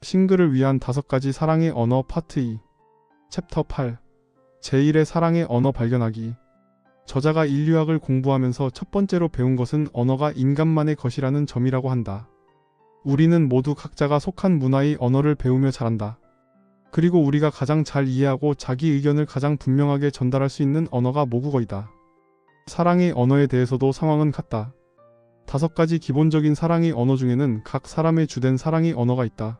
싱글을 위한 5가지 사랑의 언어 파트 2 챕터 8 제1의 사랑의 언어 발견하기. 저자가 인류학을 공부하면서 첫 번째로 배운 것은 언어가 인간만의 것이라는 점이라고 한다. 우리는 모두 각자가 속한 문화의 언어를 배우며 자란다. 그리고 우리가 가장 잘 이해하고 자기 의견을 가장 분명하게 전달할 수 있는 언어가 모국어이다. 사랑의 언어에 대해서도 상황은 같다. 5가지 기본적인 사랑의 언어 중에는 각 사람의 주된 사랑의 언어가 있다.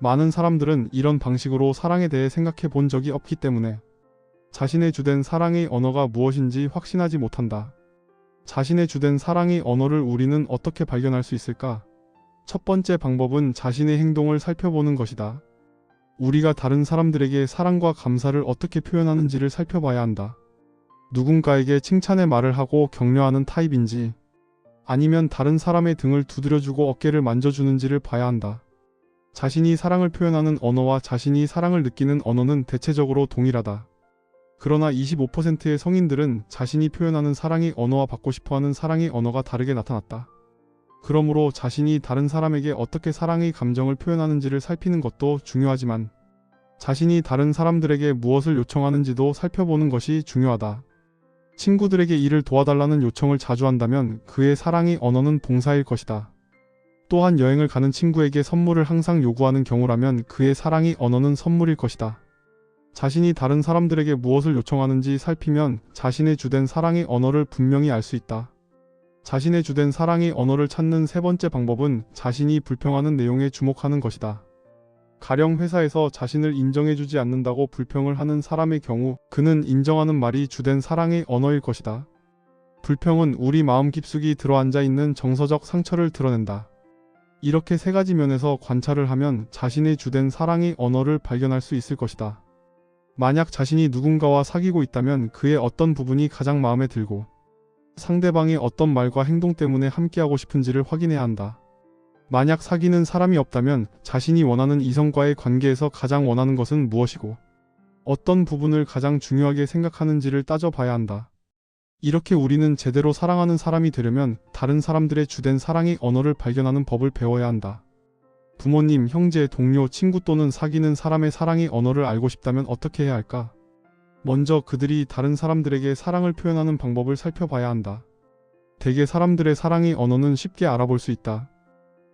많은 사람들은 이런 방식으로 사랑에 대해 생각해 본 적이 없기 때문에 자신의 주된 사랑의 언어가 무엇인지 확신하지 못한다. 자신의 주된 사랑의 언어를 우리는 어떻게 발견할 수 있을까? 첫 번째 방법은 자신의 행동을 살펴보는 것이다. 우리가 다른 사람들에게 사랑과 감사를 어떻게 표현하는지를 살펴봐야 한다. 누군가에게 칭찬의 말을 하고 격려하는 타입인지, 아니면 다른 사람의 등을 두드려주고 어깨를 만져주는지를 봐야 한다. 자신이 사랑을 표현하는 언어와 자신이 사랑을 느끼는 언어는 대체적으로 동일하다. 그러나 25%의 성인들은 자신이 표현하는 사랑의 언어와 받고 싶어하는 사랑의 언어가 다르게 나타났다. 그러므로 자신이 다른 사람에게 어떻게 사랑의 감정을 표현하는지를 살피는 것도 중요하지만 자신이 다른 사람들에게 무엇을 요청하는지도 살펴보는 것이 중요하다. 친구들에게 일을 도와달라는 요청을 자주 한다면 그의 사랑의 언어는 봉사일 것이다. 또한 여행을 가는 친구에게 선물을 항상 요구하는 경우라면 그의 사랑의 언어는 선물일 것이다. 자신이 다른 사람들에게 무엇을 요청하는지 살피면 자신의 주된 사랑의 언어를 분명히 알 수 있다. 자신의 주된 사랑의 언어를 찾는 세 번째 방법은 자신이 불평하는 내용에 주목하는 것이다. 가령 회사에서 자신을 인정해주지 않는다고 불평을 하는 사람의 경우 그는 인정하는 말이 주된 사랑의 언어일 것이다. 불평은 우리 마음 깊숙이 들어앉아 있는 정서적 상처를 드러낸다. 이렇게 3가지 면에서 관찰을 하면 자신의 주된 사랑의 언어를 발견할 수 있을 것이다. 만약 자신이 누군가와 사귀고 있다면 그의 어떤 부분이 가장 마음에 들고 상대방의 어떤 말과 행동 때문에 함께하고 싶은지를 확인해야 한다. 만약 사귀는 사람이 없다면 자신이 원하는 이성과의 관계에서 가장 원하는 것은 무엇이고 어떤 부분을 가장 중요하게 생각하는지를 따져봐야 한다. 이렇게 우리는 제대로 사랑하는 사람이 되려면 다른 사람들의 주된 사랑의 언어를 발견하는 법을 배워야 한다. 부모님, 형제, 동료, 친구 또는 사귀는 사람의 사랑의 언어를 알고 싶다면 어떻게 해야 할까? 먼저 그들이 다른 사람들에게 사랑을 표현하는 방법을 살펴봐야 한다. 대개 사람들의 사랑의 언어는 쉽게 알아볼 수 있다.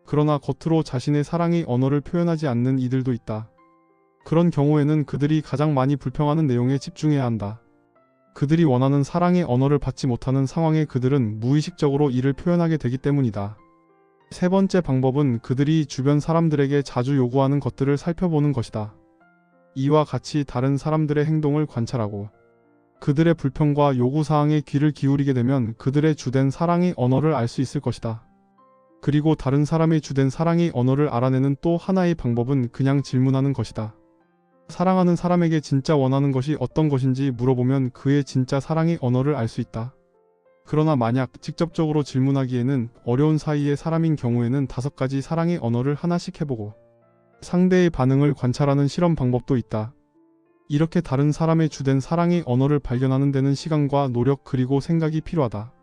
그러나 겉으로 자신의 사랑의 언어를 표현하지 않는 이들도 있다. 그런 경우에는 그들이 가장 많이 불평하는 내용에 집중해야 한다. 그들이 원하는 사랑의 언어를 받지 못하는 상황에 그들은 무의식적으로 이를 표현하게 되기 때문이다. 세 번째 방법은 그들이 주변 사람들에게 자주 요구하는 것들을 살펴보는 것이다. 이와 같이 다른 사람들의 행동을 관찰하고 그들의 불평과 요구사항에 귀를 기울이게 되면 그들의 주된 사랑의 언어를 알 수 있을 것이다. 그리고 다른 사람의 주된 사랑의 언어를 알아내는 또 하나의 방법은 그냥 질문하는 것이다. 사랑하는 사람에게 진짜 원하는 것이 어떤 것인지 물어보면 그의 진짜 사랑의 언어를 알 수 있다. 그러나 만약 직접적으로 질문하기에는 어려운 사이의 사람인 경우에는 5가지 사랑의 언어를 하나씩 해보고 상대의 반응을 관찰하는 실험 방법도 있다. 이렇게 다른 사람의 주된 사랑의 언어를 발견하는 데는 시간과 노력 그리고 생각이 필요하다.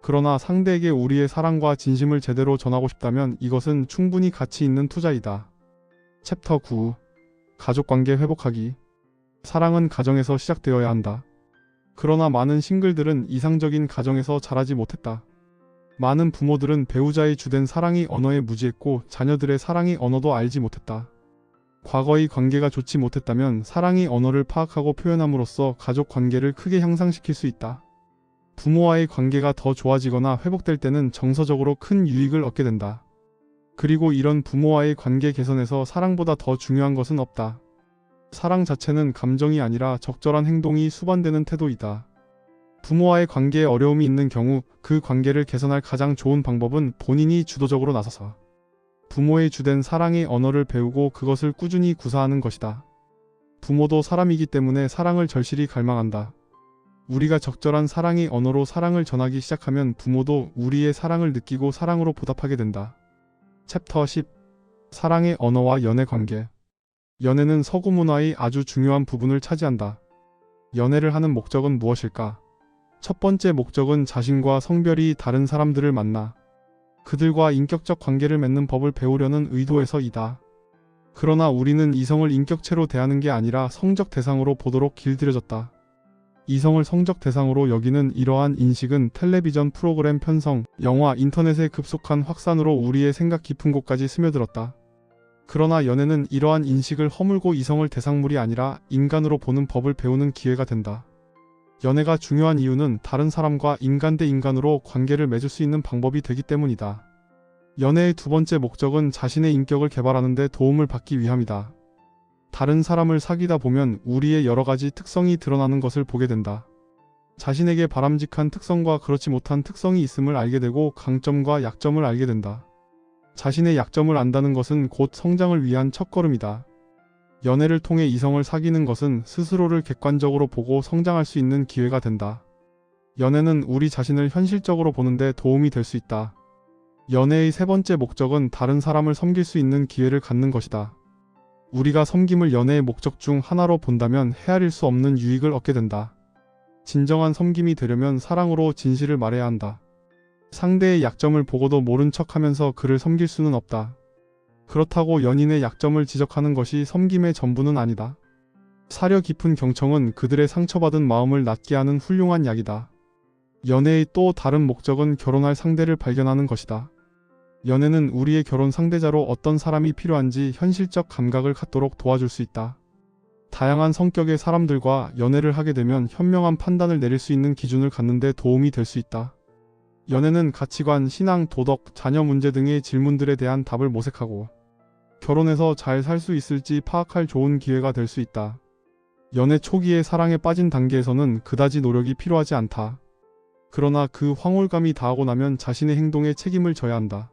그러나 상대에게 우리의 사랑과 진심을 제대로 전하고 싶다면 이것은 충분히 가치 있는 투자이다. 챕터 9 가족관계 회복하기. 사랑은 가정에서 시작되어야 한다. 그러나 많은 싱글들은 이상적인 가정에서 자라지 못했다. 많은 부모들은 배우자의 주된 사랑의 언어에 무지했고 자녀들의 사랑의 언어도 알지 못했다. 과거의 관계가 좋지 못했다면 사랑의 언어를 파악하고 표현함으로써 가족 관계를 크게 향상시킬 수 있다. 부모와의 관계가 더 좋아지거나 회복될 때는 정서적으로 큰 유익을 얻게 된다. 그리고 이런 부모와의 관계 개선에서 사랑보다 더 중요한 것은 없다. 사랑 자체는 감정이 아니라 적절한 행동이 수반되는 태도이다. 부모와의 관계에 어려움이 있는 경우 그 관계를 개선할 가장 좋은 방법은 본인이 주도적으로 나서서 부모의 주된 사랑의 언어를 배우고 그것을 꾸준히 구사하는 것이다. 부모도 사람이기 때문에 사랑을 절실히 갈망한다. 우리가 적절한 사랑의 언어로 사랑을 전하기 시작하면 부모도 우리의 사랑을 느끼고 사랑으로 보답하게 된다. 챕터 10 사랑의 언어와 연애 관계. 연애는 서구 문화의 아주 중요한 부분을 차지한다. 연애를 하는 목적은 무엇일까? 첫 번째 목적은 자신과 성별이 다른 사람들을 만나 그들과 인격적 관계를 맺는 법을 배우려는 의도에서이다. 그러나 우리는 이성을 인격체로 대하는 게 아니라 성적 대상으로 보도록 길들여졌다. 이성을 성적 대상으로 여기는 이러한 인식은 텔레비전 프로그램 편성, 영화, 인터넷의 급속한 확산으로 우리의 생각 깊은 곳까지 스며들었다. 그러나 연애는 이러한 인식을 허물고 이성을 대상물이 아니라 인간으로 보는 법을 배우는 기회가 된다. 연애가 중요한 이유는 다른 사람과 인간 대 인간으로 관계를 맺을 수 있는 방법이 되기 때문이다. 연애의 두 번째 목적은 자신의 인격을 개발하는 데 도움을 받기 위함이다. 다른 사람을 사귀다 보면 우리의 여러 가지 특성이 드러나는 것을 보게 된다. 자신에게 바람직한 특성과 그렇지 못한 특성이 있음을 알게 되고 강점과 약점을 알게 된다. 자신의 약점을 안다는 것은 곧 성장을 위한 첫걸음이다. 연애를 통해 이성을 사귀는 것은 스스로를 객관적으로 보고 성장할 수 있는 기회가 된다. 연애는 우리 자신을 현실적으로 보는데 도움이 될 수 있다. 연애의 세 번째 목적은 다른 사람을 섬길 수 있는 기회를 갖는 것이다. 우리가 섬김을 연애의 목적 중 하나로 본다면 헤아릴 수 없는 유익을 얻게 된다. 진정한 섬김이 되려면 사랑으로 진실을 말해야 한다. 상대의 약점을 보고도 모른 척하면서 그를 섬길 수는 없다. 그렇다고 연인의 약점을 지적하는 것이 섬김의 전부는 아니다. 사려 깊은 경청은 그들의 상처받은 마음을 낫게 하는 훌륭한 약이다. 연애의 또 다른 목적은 결혼할 상대를 발견하는 것이다. 연애는 우리의 결혼 상대자로 어떤 사람이 필요한지 현실적 감각을 갖도록 도와줄 수 있다. 다양한 성격의 사람들과 연애를 하게 되면 현명한 판단을 내릴 수 있는 기준을 갖는 데 도움이 될 수 있다. 연애는 가치관, 신앙, 도덕, 자녀 문제 등의 질문들에 대한 답을 모색하고 결혼해서 잘 살 수 있을지 파악할 좋은 기회가 될 수 있다. 연애 초기에 사랑에 빠진 단계에서는 그다지 노력이 필요하지 않다. 그러나 그 황홀감이 다하고 나면 자신의 행동에 책임을 져야 한다.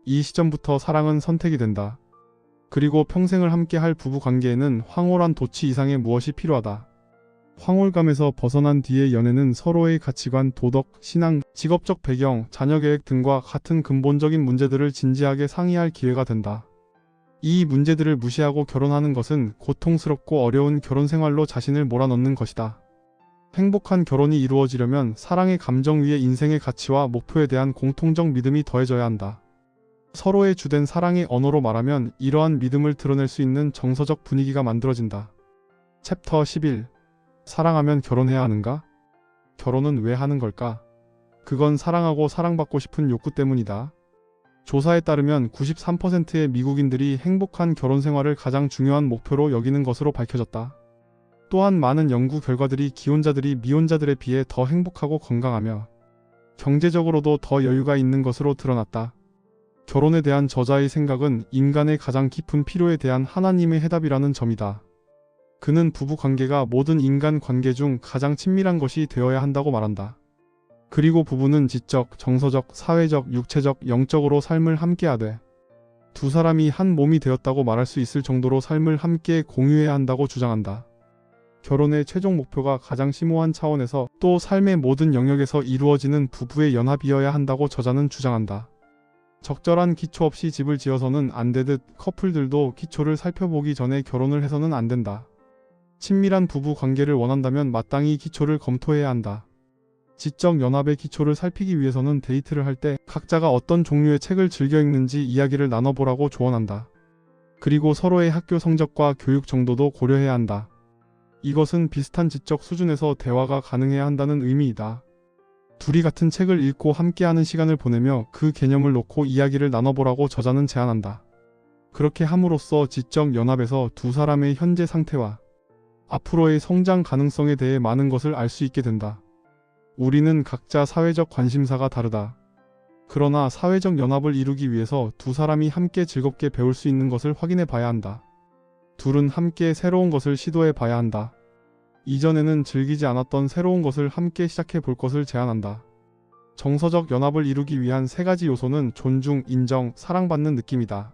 이 시점부터 사랑은 선택이 된다. 그리고 평생을 함께 할 부부 관계에는 황홀한 도치 이상의 무엇이 필요하다. 황홀감에서 벗어난 뒤의 연애는 서로의 가치관, 도덕, 신앙, 직업적 배경, 자녀 계획 등과 같은 근본적인 문제들을 진지하게 상의할 기회가 된다. 이 문제들을 무시하고 결혼하는 것은 고통스럽고 어려운 결혼 생활로 자신을 몰아넣는 것이다. 행복한 결혼이 이루어지려면 사랑의 감정 위에 인생의 가치와 목표에 대한 공통적 믿음이 더해져야 한다. 서로의 주된 사랑의 언어로 말하면 이러한 믿음을 드러낼 수 있는 정서적 분위기가 만들어진다. 챕터 11. 사랑하면 결혼해야 하는가? 결혼은 왜 하는 걸까? 그건 사랑하고 사랑받고 싶은 욕구 때문이다. 조사에 따르면 93%의 미국인들이 행복한 결혼 생활을 가장 중요한 목표로 여기는 것으로 밝혀졌다. 또한 많은 연구 결과들이 기혼자들이 미혼자들에 비해 더 행복하고 건강하며 경제적으로도 더 여유가 있는 것으로 드러났다. 결혼에 대한 저자의 생각은 인간의 가장 깊은 필요에 대한 하나님의 해답이라는 점이다. 그는 부부관계가 모든 인간 관계 중 가장 친밀한 것이 되어야 한다고 말한다. 그리고 부부는 지적, 정서적, 사회적, 육체적, 영적으로 삶을 함께하되 두 사람이 한 몸이 되었다고 말할 수 있을 정도로 삶을 함께 공유해야 한다고 주장한다. 결혼의 최종 목표가 가장 심오한 차원에서 또 삶의 모든 영역에서 이루어지는 부부의 연합이어야 한다고 저자는 주장한다. 적절한 기초 없이 집을 지어서는 안 되듯 커플들도 기초를 살펴보기 전에 결혼을 해서는 안 된다. 친밀한 부부 관계를 원한다면 마땅히 기초를 검토해야 한다. 지적 연합의 기초를 살피기 위해서는 데이트를 할 때 각자가 어떤 종류의 책을 즐겨 읽는지 이야기를 나눠보라고 조언한다. 그리고 서로의 학교 성적과 교육 정도도 고려해야 한다. 이것은 비슷한 지적 수준에서 대화가 가능해야 한다는 의미이다. 둘이 같은 책을 읽고 함께하는 시간을 보내며 그 개념을 놓고 이야기를 나눠보라고 저자는 제안한다. 그렇게 함으로써 지적 연합에서 두 사람의 현재 상태와 앞으로의 성장 가능성에 대해 많은 것을 알 수 있게 된다. 우리는 각자 사회적 관심사가 다르다. 그러나 사회적 연합을 이루기 위해서 두 사람이 함께 즐겁게 배울 수 있는 것을 확인해 봐야 한다. 둘은 함께 새로운 것을 시도해 봐야 한다. 이전에는 즐기지 않았던 새로운 것을 함께 시작해 볼 것을 제안한다. 정서적 연합을 이루기 위한 세 가지 요소는 존중, 인정, 사랑받는 느낌이다.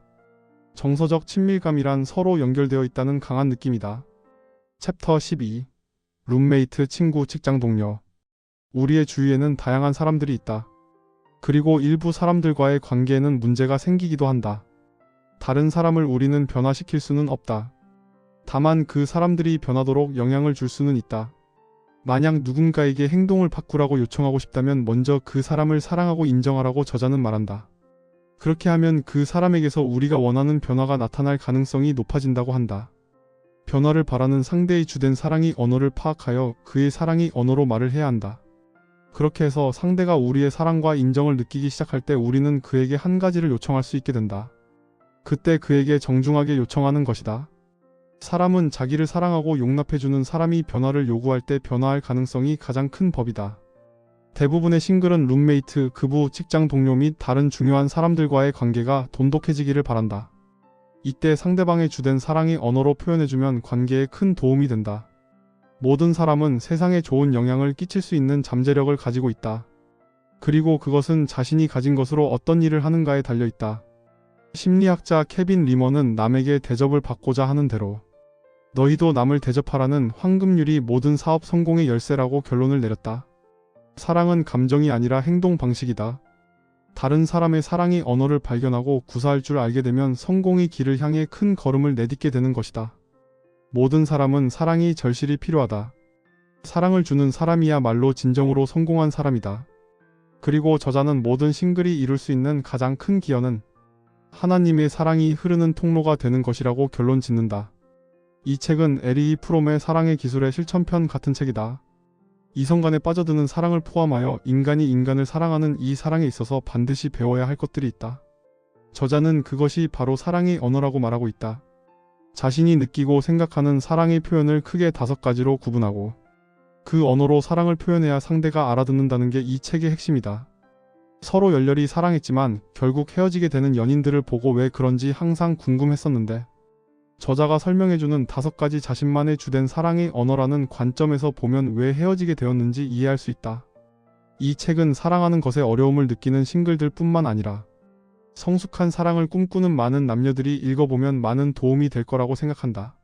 정서적 친밀감이란 서로 연결되어 있다는 강한 느낌이다. 챕터 12. 룸메이트, 친구, 직장 동료. 우리의 주위에는 다양한 사람들이 있다. 그리고 일부 사람들과의 관계에는 문제가 생기기도 한다. 다른 사람을 우리는 변화시킬 수는 없다. 다만 그 사람들이 변하도록 영향을 줄 수는 있다. 만약 누군가에게 행동을 바꾸라고 요청하고 싶다면 먼저 그 사람을 사랑하고 인정하라고 저자는 말한다. 그렇게 하면 그 사람에게서 우리가 원하는 변화가 나타날 가능성이 높아진다고 한다. 변화를 바라는 상대의 주된 사랑의 언어를 파악하여 그의 사랑의 언어로 말을 해야 한다. 그렇게 해서 상대가 우리의 사랑과 인정을 느끼기 시작할 때 우리는 그에게 한 가지를 요청할 수 있게 된다. 그때 그에게 정중하게 요청하는 것이다. 사람은 자기를 사랑하고 용납해주는 사람이 변화를 요구할 때 변화할 가능성이 가장 큰 법이다. 대부분의 싱글은 룸메이트, 급부, 직장 동료 및 다른 중요한 사람들과의 관계가 돈독해지기를 바란다. 이때 상대방의 주된 사랑의 언어로 표현해주면 관계에 큰 도움이 된다. 모든 사람은 세상에 좋은 영향을 끼칠 수 있는 잠재력을 가지고 있다. 그리고 그것은 자신이 가진 것으로 어떤 일을 하는가에 달려있다. 심리학자 케빈 리먼은 남에게 대접을 받고자 하는 대로 너희도 남을 대접하라는 황금률이 모든 사업 성공의 열쇠라고 결론을 내렸다. 사랑은 감정이 아니라 행동 방식이다. 다른 사람의 사랑의 언어를 발견하고 구사할 줄 알게 되면 성공의 길을 향해 큰 걸음을 내딛게 되는 것이다. 모든 사람은 사랑이 절실히 필요하다. 사랑을 주는 사람이야말로 진정으로 성공한 사람이다. 그리고 저자는 모든 싱글이 이룰 수 있는 가장 큰 기여는 하나님의 사랑이 흐르는 통로가 되는 것이라고 결론 짓는다. 이 책은 에리히 프롬의 사랑의 기술의 실천편 같은 책이다. 이성 간에 빠져드는 사랑을 포함하여 인간이 인간을 사랑하는 이 사랑에 있어서 반드시 배워야 할 것들이 있다. 저자는 그것이 바로 사랑의 언어라고 말하고 있다. 자신이 느끼고 생각하는 사랑의 표현을 크게 5가지로 구분하고 그 언어로 사랑을 표현해야 상대가 알아듣는다는 게 이 책의 핵심이다. 서로 열렬히 사랑했지만 결국 헤어지게 되는 연인들을 보고 왜 그런지 항상 궁금했었는데 저자가 설명해주는 5가지 자신만의 주된 사랑의 언어라는 관점에서 보면 왜 헤어지게 되었는지 이해할 수 있다. 이 책은 사랑하는 것에 어려움을 느끼는 싱글들 뿐만 아니라 성숙한 사랑을 꿈꾸는 많은 남녀들이 읽어보면 많은 도움이 될 거라고 생각한다.